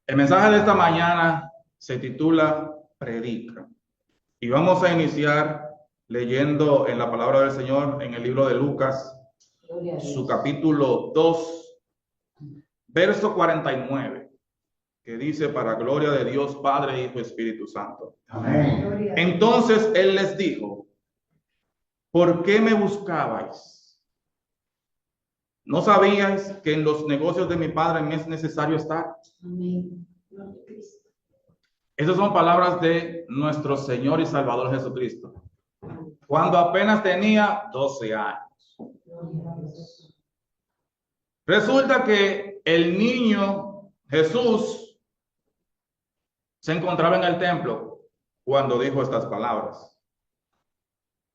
El mensaje de esta mañana se titula Predica y vamos a iniciar leyendo en la palabra del Señor en el libro de Lucas, su capítulo 2, verso 49, que dice: para gloria de Dios Padre, Hijo y Espíritu Santo. Amén. Entonces Él les dijo: ¿por qué me buscabais? ¿No sabíais que en los negocios de mi Padre me es necesario estar? Amén. Esas son palabras de nuestro Señor y Salvador Jesucristo, cuando apenas tenía 12 años. Resulta que el niño Jesús se encontraba en el templo cuando dijo estas palabras.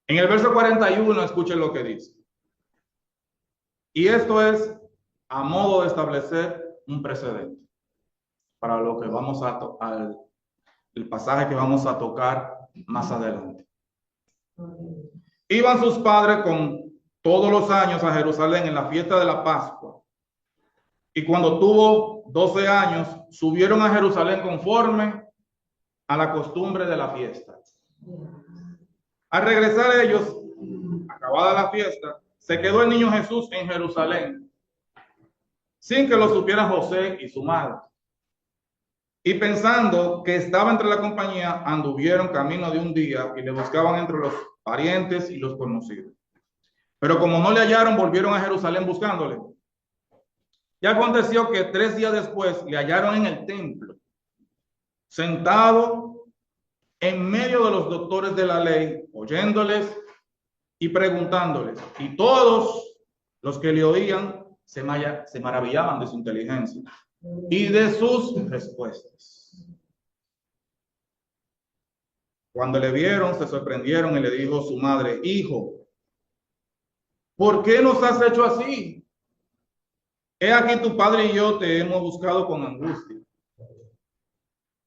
En el verso 41, escuchen lo que dice. Y esto es a modo de establecer un precedente para lo que vamos a tocar, el pasaje que vamos a tocar más adelante. Iban sus padres con todos los años a Jerusalén en la fiesta de la Pascua. Y cuando tuvo 12 años, subieron a Jerusalén conforme a la costumbre de la fiesta. Al regresar ellos, acabada la fiesta, se quedó el niño Jesús en Jerusalén, sin que lo supiera José y su madre. Y pensando que estaba entre la compañía, anduvieron camino de un día y le buscaban entre los parientes y los conocidos. Pero como no le hallaron, volvieron a Jerusalén buscándole. Y aconteció que 3 días después le hallaron en el templo, sentado en medio de los doctores de la ley, oyéndoles y preguntándoles. Y todos los que le oían se maravillaban de su inteligencia y de sus respuestas. Cuando le vieron, se sorprendieron y le dijo su madre: hijo, ¿por qué nos has hecho así? He aquí tu padre y yo te hemos buscado con angustia.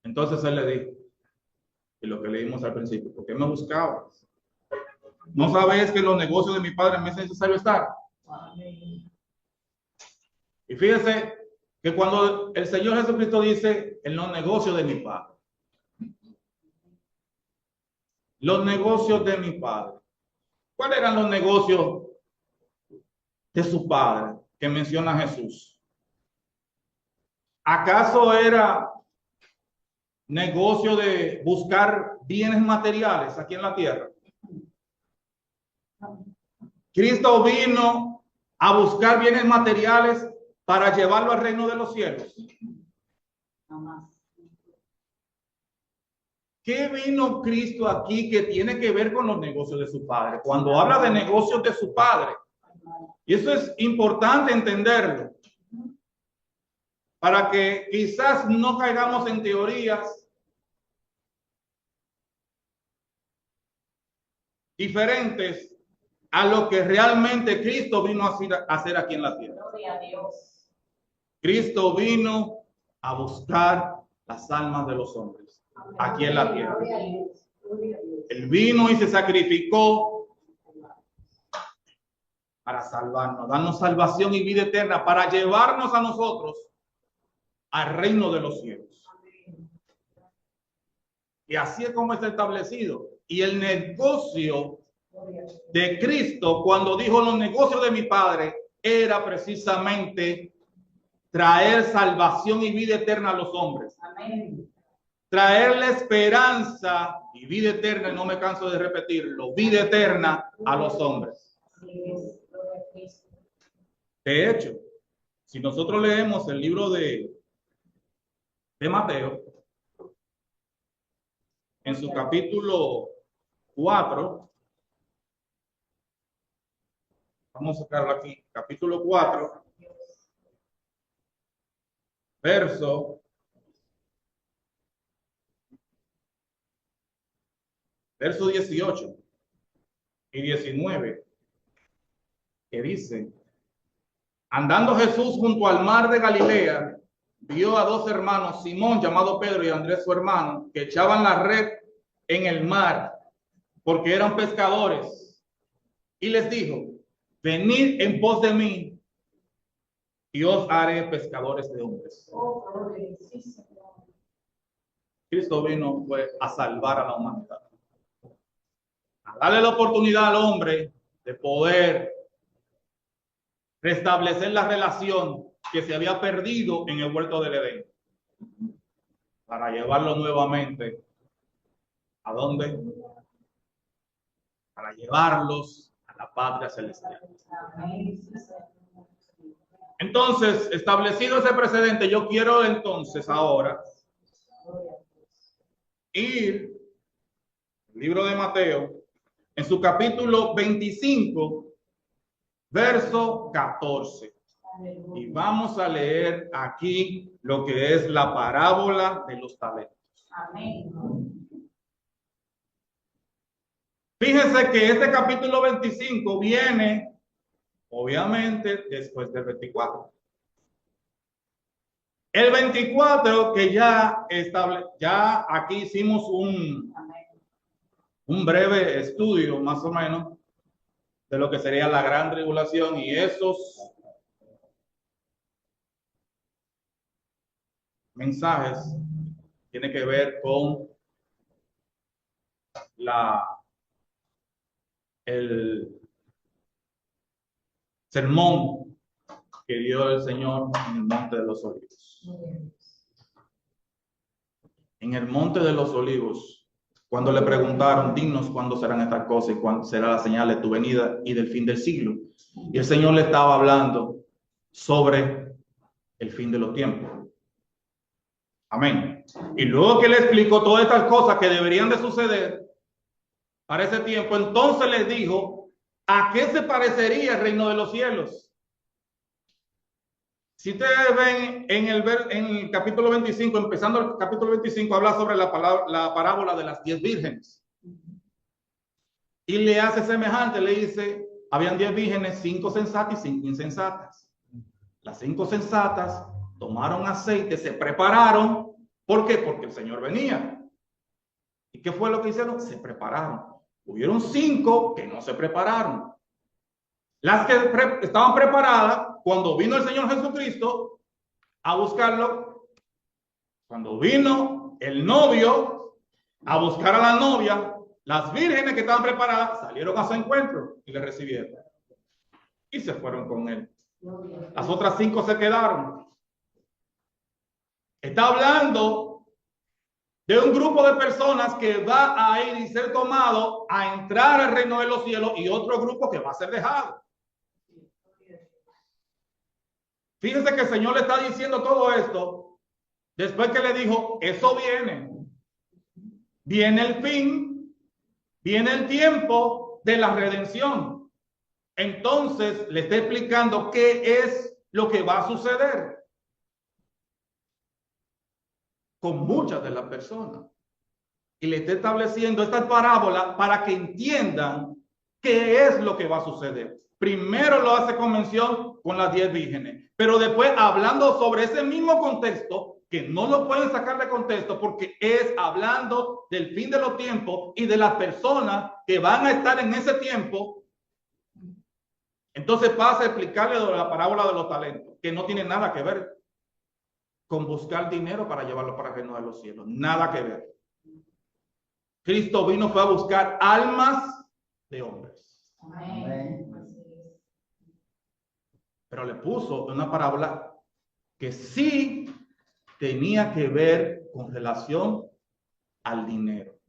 Entonces él le dijo, y lo que leímos al principio: ¿por qué me buscabas? ¿No sabéis que en los negocios de mi padre me es necesario estar? Y fíjense que cuando el Señor Jesucristo dice en los negocios de mi padre, los negocios de mi padre, ¿cuáles eran los negocios de su padre que menciona Jesús? ¿Acaso era negocio de buscar bienes materiales aquí en la tierra? Cristo vino a buscar bienes materiales para llevarlo al reino de los cielos. ¿Qué vino Cristo aquí que tiene que ver con los negocios de su padre? Cuando habla de negocios de su padre, y eso es importante entenderlo, para que quizás no caigamos en teorías diferentes a lo que realmente Cristo vino a hacer aquí en la tierra. Gloria a Dios. Cristo vino a buscar las almas de los hombres aquí en la tierra. Él vino y se sacrificó para salvarnos, darnos salvación y vida eterna, para llevarnos a nosotros al reino de los cielos. Y así es como está establecido. Y el negocio de Cristo, cuando dijo los negocios de mi Padre, era precisamente traer salvación y vida eterna a los hombres. Amén. Traerle esperanza y vida eterna, y no me canso de repetirlo, vida eterna a los hombres. De hecho, si nosotros leemos el libro de Mateo, en su capítulo 4, vamos a sacarlo aquí, capítulo 4, verso 18 y 19, que dice: andando Jesús junto al mar de Galilea, vio a 2 hermanos, Simón llamado Pedro y Andrés su hermano, que echaban la red en el mar porque eran pescadores, y les dijo: venid en pos de mí y os haré pescadores de hombres. Cristo vino fue a salvar a la humanidad, a darle la oportunidad al hombre de poder restablecer la relación que se había perdido en el huerto del Edén, para llevarlo nuevamente ¿a dónde? Para llevarlos a la patria celestial. Entonces, establecido ese precedente, yo quiero entonces ahora ir al libro de Mateo, en su capítulo 25, verso 14. Y vamos a leer aquí lo que es la parábola de los talentos. Amén. Fíjense que este capítulo 25 viene, obviamente, después del 24. El 24 que ya aquí hicimos un breve estudio, más o menos, de lo que sería la gran tribulación, y esos mensajes tienen que ver con el sermón que dio el Señor en el Monte de los Olivos. En el Monte de los Olivos, cuando le preguntaron, dinos cuándo serán estas cosas y cuándo será la señal de tu venida y del fin del siglo. Y el Señor le estaba hablando sobre el fin de los tiempos. Amén. Y luego que le explicó todas estas cosas que deberían de suceder para ese tiempo, entonces les dijo, ¿a qué se parecería el reino de los cielos? Si ustedes ven en el capítulo 25, empezando el capítulo 25, habla sobre la parábola de las 10 vírgenes. Y le hace semejante, le dice, habían 10 vírgenes, 5 sensatas y 5 insensatas. Las 5 sensatas tomaron aceite, se prepararon. ¿Por qué? Porque el Señor venía. ¿Y qué fue lo que hicieron? Se prepararon. Hubieron 5 que no se prepararon. Las que estaban preparadas, cuando vino el Señor Jesucristo a buscarlo, cuando vino el novio a buscar a la novia, las vírgenes que estaban preparadas salieron a su encuentro y le recibieron. Y se fueron con él. Las otras 5 se quedaron. Está hablando de un grupo de personas que va a ir y ser tomado a entrar al reino de los cielos, y otro grupo que va a ser dejado. Fíjense que el Señor le está diciendo todo esto después que le dijo, eso viene. Viene el fin, viene el tiempo de la redención. Entonces le está explicando qué es lo que va a suceder con muchas de las personas. Y le está estableciendo esta parábola para que entiendan qué es lo que va a suceder. Primero lo hace con mención con las 10 vírgenes, pero después hablando sobre ese mismo contexto, que no lo pueden sacar de contexto porque es hablando del fin de los tiempos y de las personas que van a estar en ese tiempo. Entonces pasa a explicarle la parábola de los talentos, que no tiene nada que ver con buscar dinero para llevarlo para el reino de los cielos. Nada que ver. Cristo vino fue a buscar almas de hombres. Amén. Pero le puso una parábola que sí tenía que ver con relación al dinero,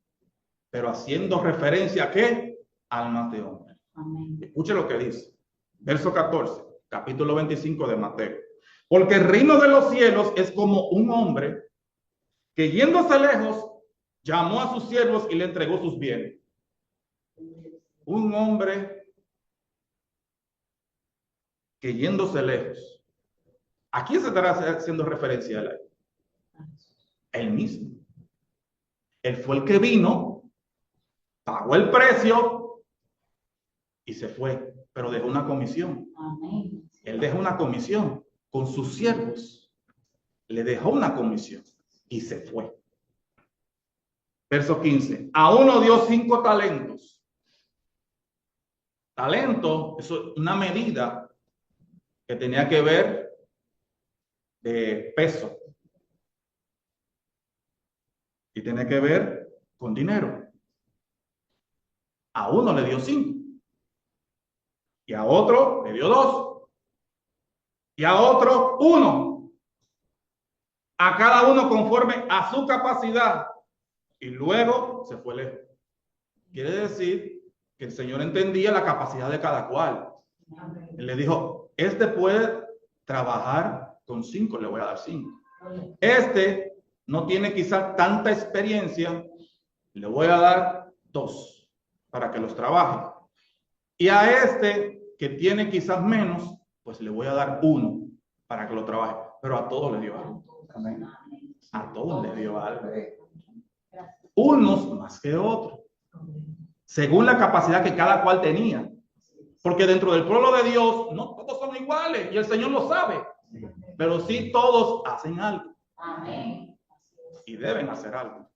pero haciendo referencia a ¿qué? Almas de hombres. Amén. Escuche lo que dice. Verso 14, capítulo 25 de Mateo. Porque el reino de los cielos es como un hombre que yéndose lejos llamó a sus siervos y le entregó sus bienes. Un hombre que yéndose lejos. ¿A quién se estará haciendo referencia él ahí? Él mismo. Él fue el que vino, pagó el precio y se fue, pero dejó una comisión. Amén. Él dejó una comisión con sus siervos. Le dejó una comisión y se fue. Verso 15. A uno dio 5 talentos. Talento es una medida que tenía que ver de peso. Y tiene que ver con dinero. A uno le dio 5. Y a otro le dio 2. Y a otro 1. A cada uno conforme a su capacidad. Y luego se fue lejos. Quiere decir que el Señor entendía la capacidad de cada cual. Él le dijo, este puede trabajar con 5, le voy a dar 5. Este no tiene quizás tanta experiencia, le voy a dar 2 para que los trabaje. Y a este que tiene quizás menos, pues le voy a dar 1 para que lo trabaje. Pero a todos le dio algo. Amén. A todos le dio algo. Unos más que otros, según la capacidad que cada cual tenía. Porque dentro del pueblo de Dios no todos son iguales y el Señor lo sabe. Pero sí todos hacen algo. Amén. Y deben hacer algo.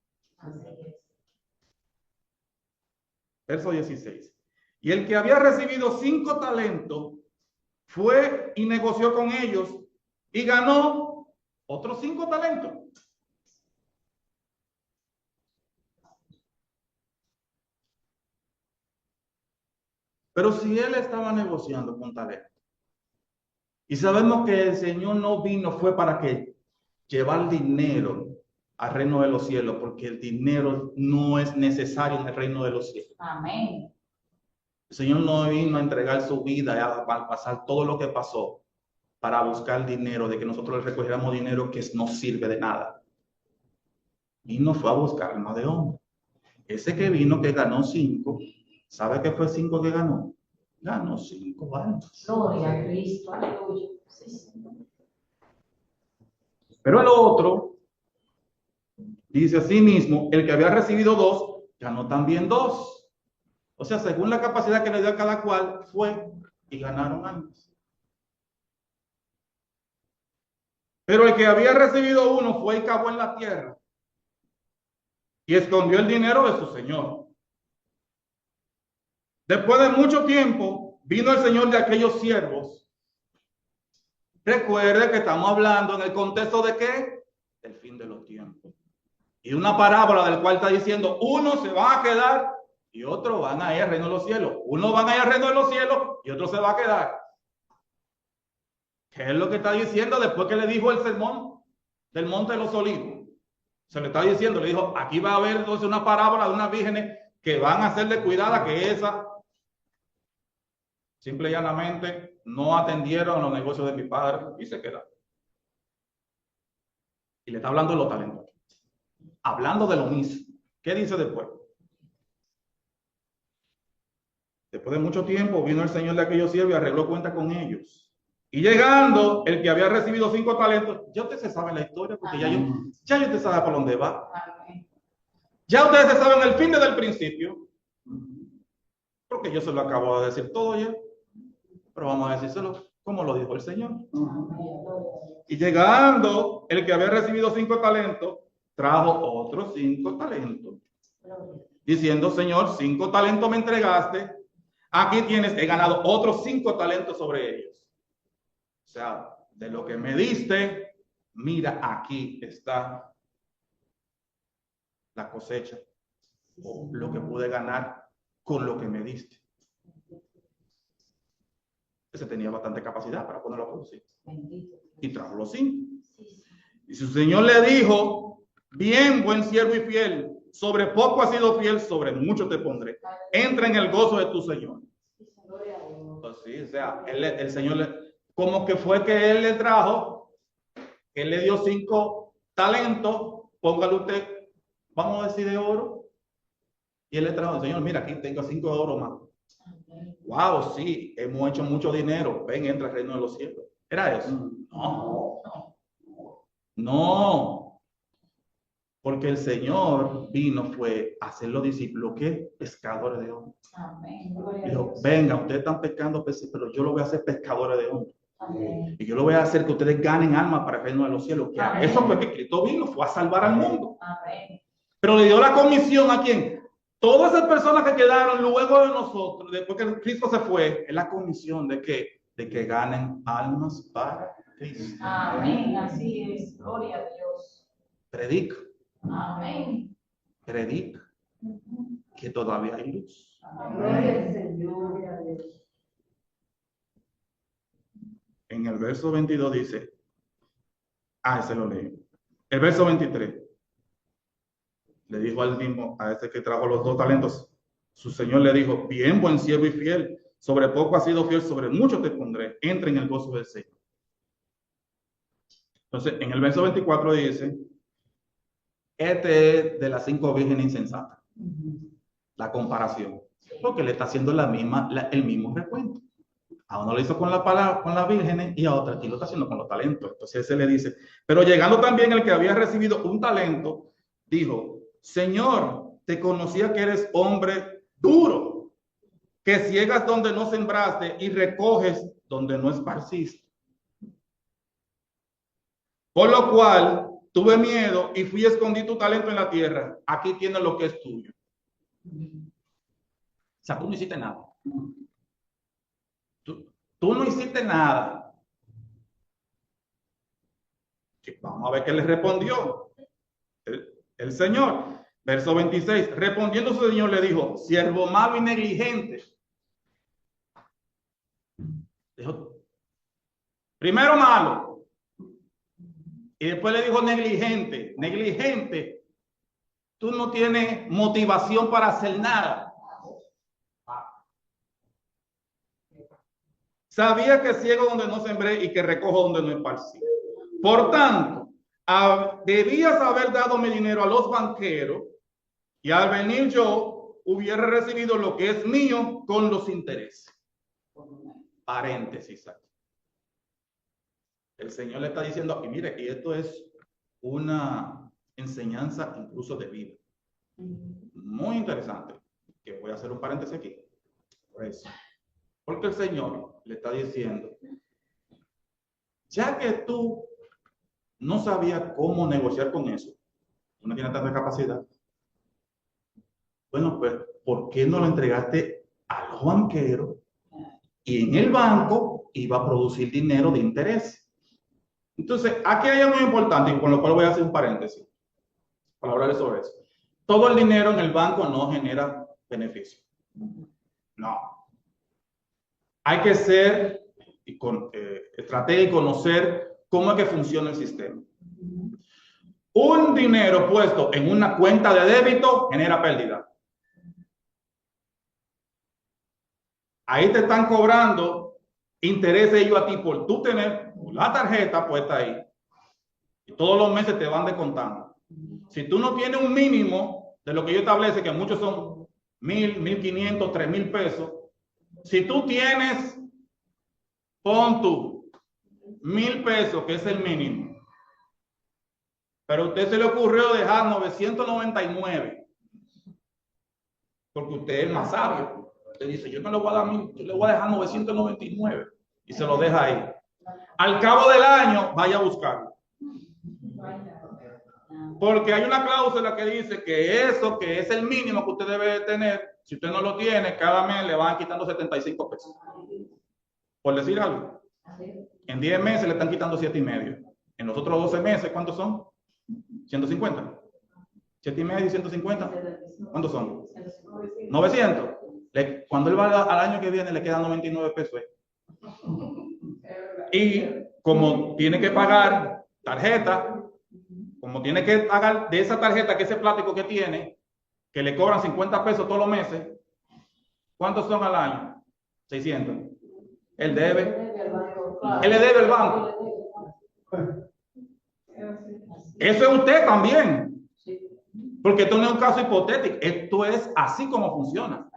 Verso 16. Y el que había recibido 5 talentos fue y negoció con ellos y ganó otros 5 talentos. Pero si él estaba negociando con talento, y sabemos que el Señor no vino fue para que llevar dinero al reino de los cielos, porque el dinero no es necesario en el reino de los cielos. Amén. El Señor no vino a entregar su vida a pasar todo lo que pasó para buscar dinero, de que nosotros le recogiéramos dinero que no sirve de nada. Vino fue a buscar alma de hombre. Ese que vino que ganó 5, ¿sabe qué fue 5 que ganó? Ganó 5 almas. Gloria a Cristo, aleluya. Sí. Pero el otro dice así mismo, el que había recibido 2, ganó también 2. O sea, según la capacidad que le dio a cada cual, fue y ganaron almas. Pero el que había recibido 1 fue y cavó en la tierra y escondió el dinero de su señor. Después de mucho tiempo, vino el señor de aquellos siervos. Recuerde que estamos hablando en el contexto de ¿qué? El fin de los tiempos. Y una parábola del cual está diciendo, uno se va a quedar y otros van a ir al reino de los cielos. Uno van a ir al reino de los cielos y otro se va a quedar. ¿Qué es lo que está diciendo después que le dijo el sermón del monte de los olivos? Se le está diciendo, le dijo, aquí va a haber entonces una parábola de unas vírgenes que van a hacerle cuidada, que esa simple y llanamente no atendieron los negocios de mi padre y se quedaron. Y le está hablando de los talentos. Hablando de lo mismo. ¿Qué dice después? Después de mucho tiempo vino el señor de aquellos siervos y arregló cuenta con ellos. Y llegando, el que había recibido 5 talentos, ya usted se sabe la historia, porque ya usted sabe por dónde va. Ya ustedes se saben el fin desde el principio, porque yo se lo acabo de decir todo ya. Pero vamos a decírselo como lo dijo el Señor. Y llegando, el que había recibido 5 talentos, trajo otros 5 talentos. Diciendo, Señor, 5 talentos me entregaste. Aquí tienes, he ganado otros 5 talentos sobre ellos. O sea, de lo que me diste, mira, aquí está la cosecha. O lo que pude ganar con lo que me diste. Ese tenía bastante capacidad para ponerlo a producir. Y trajo los 5. Y su señor le dijo, bien, buen siervo y fiel, sobre poco has sido fiel, sobre mucho te pondré. Entra en el gozo de tu señor. Pues sí, o sea, el señor, como que fue que él le trajo, él le dio 5 talentos, póngale usted, vamos a decir de oro, y él le trajo, Señor, mira, aquí tengo 5 de oro más. Wow, sí, hemos hecho mucho dinero. Ven, entra al reino de los cielos. ¿Era eso? No. Porque el Señor vino fue a hacer los discípulos que pescadores de hombres. Dijo, venga, ustedes están pescando peces, pero yo lo voy a hacer pescadores de hombres. Y yo lo voy a hacer que ustedes ganen alma para el reino de los cielos. Que eso fue que Cristo vino, fue a salvar al mundo. Pero le dio la comisión ¿a quién? Todas esas personas que quedaron luego de nosotros, después que Cristo se fue, es la comisión de que ganen almas para Cristo. Amén. Así es. Gloria a Dios. Predica, Amén. predica que todavía hay luz. Gloria al Señor. Gloria a Dios. En el verso 22 dice, ese lo leí. El verso 23 le dijo al mismo, a ese que trajo los 2 talentos, su señor le dijo, bien, buen siervo y fiel, sobre poco has sido fiel, sobre mucho te pondré, entra en el gozo del Señor. Entonces, en el verso 24 dice, este es de las 5 vírgenes insensatas, la comparación, porque le está haciendo el mismo recuento. A uno lo hizo con las vírgenes y a otra aquí lo está haciendo con los talentos. Entonces se le dice, pero llegando también el que había recibido un talento, dijo, Señor, te conocía que eres hombre duro, que ciegas donde no sembraste y recoges donde no esparciste. Por lo cual tuve miedo y fui a escondí tu talento en la tierra. Aquí tienes lo que es tuyo. O sea, tú no hiciste nada. Tú no hiciste nada. Vamos a ver qué le respondió el Señor. Verso 26. Respondiendo su Señor le dijo, siervo malo y negligente. Dijo, primero malo. Y después le dijo negligente. Negligente. Tú no tienes motivación para hacer nada. Sabía que ciego donde no sembré y que recojo donde no esparcí. Por tanto, debías haber dado mi dinero a los banqueros y al venir yo hubiera recibido lo que es mío con los intereses. Paréntesis aquí. El Señor le está diciendo aquí, mire, y esto es una enseñanza incluso de vida. Muy interesante. Que voy a hacer un paréntesis aquí. Por eso. Porque el Señor le está diciendo, ya que tú no sabías cómo negociar con eso, tú no tienes tanta capacidad, bueno, pues, ¿por qué no lo entregaste a los banqueros? Y en el banco iba a producir dinero de interés. Entonces, aquí hay algo muy importante, y con lo cual voy a hacer un paréntesis para hablar sobre eso. Todo el dinero en el banco no genera beneficio. No. Hay que ser estratégico, conocer cómo es que funciona el sistema. Un dinero puesto en una cuenta de débito genera pérdida. Ahí te están cobrando intereses ellos a ti por tú tener la tarjeta puesta ahí. Y todos los meses te van descontando. Si tú no tienes un mínimo de lo que yo establece, que muchos son 1,000, 1,500, 3,000 pesos. Si tú tienes, pon tú 1,000 pesos, que es el mínimo, pero a usted se le ocurrió dejar 999, porque usted es más sabio. Usted dice, yo no le voy a dar 1,000, yo le voy a dejar 999 y se lo deja ahí. Al cabo del año, vaya a buscarlo. Porque hay una cláusula que dice que eso, que es el mínimo que usted debe tener, si usted no lo tiene, cada mes le van quitando 75 pesos. Por decir algo. En 10 meses le están quitando 7,5. En los otros 12 meses, ¿cuántos son? 150. 7,5 y 150. ¿Cuántos son? 900. Cuando él va al año que viene, le quedan 99 pesos. Y como tiene que pagar tarjeta, como tiene que pagar de esa tarjeta, que ese plástico que tiene, que le cobran 50 pesos todos los meses, ¿cuántos son al año? 600. Él debe. Él le debe al banco. Eso es usted también. Porque esto no es un caso hipotético. Esto es así como funciona.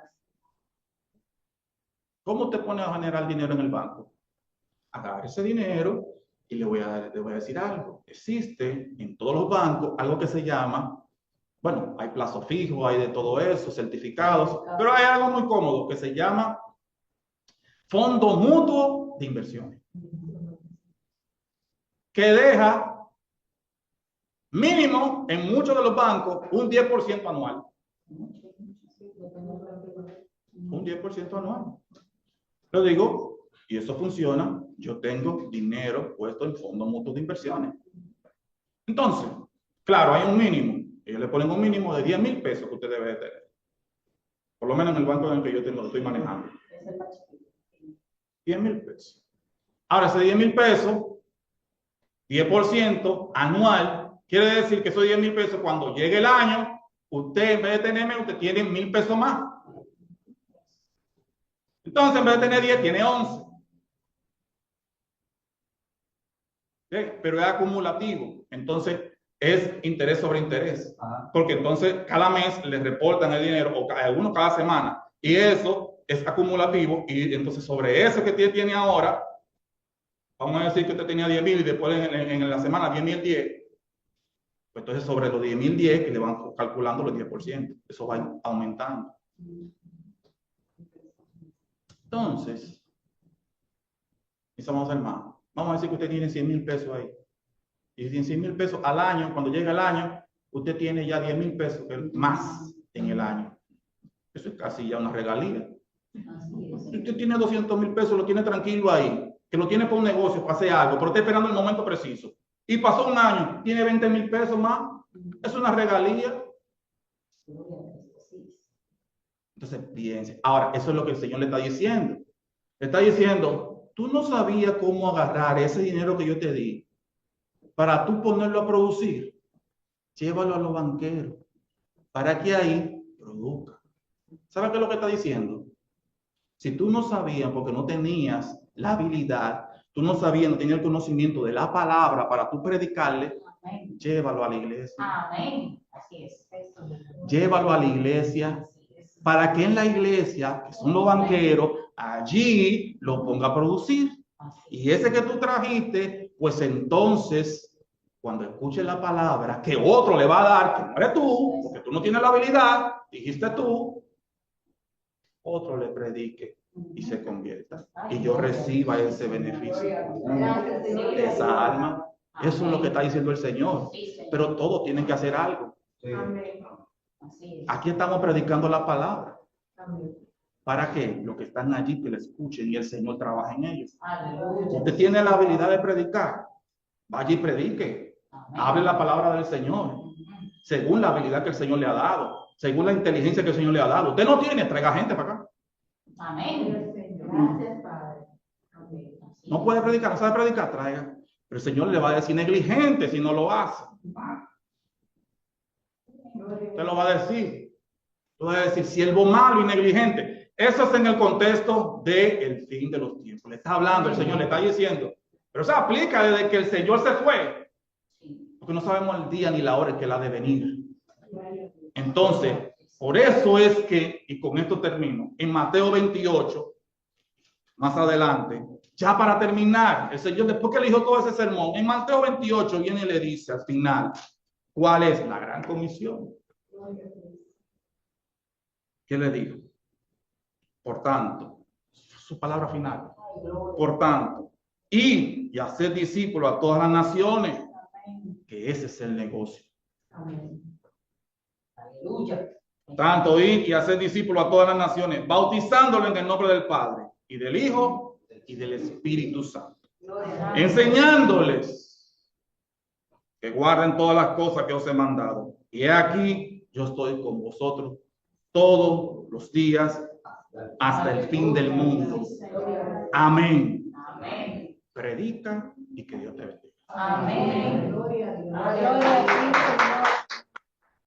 ¿Cómo usted pone a generar dinero en el banco? Agarre ese dinero y le voy a decir algo. Existe en todos los bancos algo que se llama, bueno, hay plazo fijo, hay de todo eso, certificados, pero hay algo muy cómodo que se llama Fondo Mutuo de Inversiones, que deja mínimo en muchos de los bancos un 10% anual. Un 10% anual. Lo digo, Y eso funciona. Yo tengo dinero puesto en fondos mutuos de inversiones. Entonces, claro, hay un mínimo. Ellos le ponen un mínimo de 10,000 pesos que usted debe de tener. Por lo menos en el banco en el que yo lo estoy manejando. 10,000 pesos. Ahora, ese 10,000 pesos, 10% anual, quiere decir que esos 10,000 pesos, cuando llegue el año, usted en vez de tener menos, usted tiene 1,000 pesos más. Entonces, en vez de tener 10, tiene 11. ¿Sí? Pero es acumulativo. Entonces, es interés sobre interés. Porque entonces, cada mes le reportan el dinero, o algunos cada semana. Y eso es acumulativo. Y entonces, sobre eso que usted tiene ahora, vamos a decir que usted tenía 10,000 y después en la semana 10,010. Pues entonces, sobre los 10,010 que le van calculando los 10%. Eso va aumentando. Entonces, mis amados hermanos, vamos a decir que usted tiene 100,000 pesos ahí. Y 100,000 pesos al año, cuando llega el año, usted tiene ya 10,000 pesos más en el año. Eso es casi ya una regalía. Si usted tiene 200,000 pesos, lo tiene tranquilo ahí, que lo tiene para un negocio, para hacer algo, pero está esperando el momento preciso. Y pasó un año, tiene 20,000 pesos más. Es una regalía. Entonces, piense. Ahora, eso es lo que el Señor le está diciendo. Le está diciendo, tú no sabías cómo agarrar ese dinero que yo te di para tú ponerlo a producir. Llévalo a los banqueros para que ahí produzca. ¿Sabes qué es lo que está diciendo? Si tú no sabías, porque no tenías la habilidad, tú no sabías, no tenías el conocimiento de la palabra para tú predicarle, amén, llévalo a la iglesia. Amén. Así es. Llévalo a la iglesia para que en la iglesia, que son los banqueros, allí lo ponga a producir. Y ese que tú trajiste, pues entonces, cuando escuche la palabra que otro le va a dar, que no eres tú, porque tú no tienes la habilidad, dijiste tú, otro le predique y se convierta. Y yo reciba ese beneficio de esa alma. Eso es lo que está diciendo el Señor. Pero todos tienen que hacer algo. Aquí estamos predicando la palabra. ¿Para qué? Los que están allí que la escuchen y el Señor trabaja en ellos. Usted tiene la habilidad de predicar. Vaya y predique. Hable la palabra del Señor. Según la habilidad que el Señor le ha dado. Según la inteligencia que el Señor le ha dado. Usted no tiene, traiga gente para acá. Amén. Gracias, Padre. Amén. No puede predicar, no sabe predicar, traiga. Pero el Señor le va a decir negligente si no lo hace. Usted lo va a decir. Usted va a decir siervo malo y negligente. Eso es en el contexto del fin de los tiempos. Le está hablando, el Señor le está diciendo. Pero se aplica desde que el Señor se fue. Porque no sabemos el día ni la hora en que Él ha de venir. Entonces, por eso es que, y con esto termino, en Mateo 28, más adelante, ya para terminar, el Señor, después que le dijo todo ese sermón, en Mateo 28 viene y le dice al final, ¿cuál es la gran comisión? ¿Qué le dijo? Por tanto, su palabra final, por tanto, y hacer discípulos a todas las naciones, que ese es el negocio. Aleluya. Tanto ir y hacer discípulos a todas las naciones, bautizándolo en el nombre del Padre y del Hijo y del Espíritu Santo, enseñándoles que guarden todas las cosas que os he mandado. Y he aquí, yo estoy con vosotros todos los días hasta el fin del mundo. Amén. Amén. Predica y que Dios te bendiga. Amén. Gloria a Dios.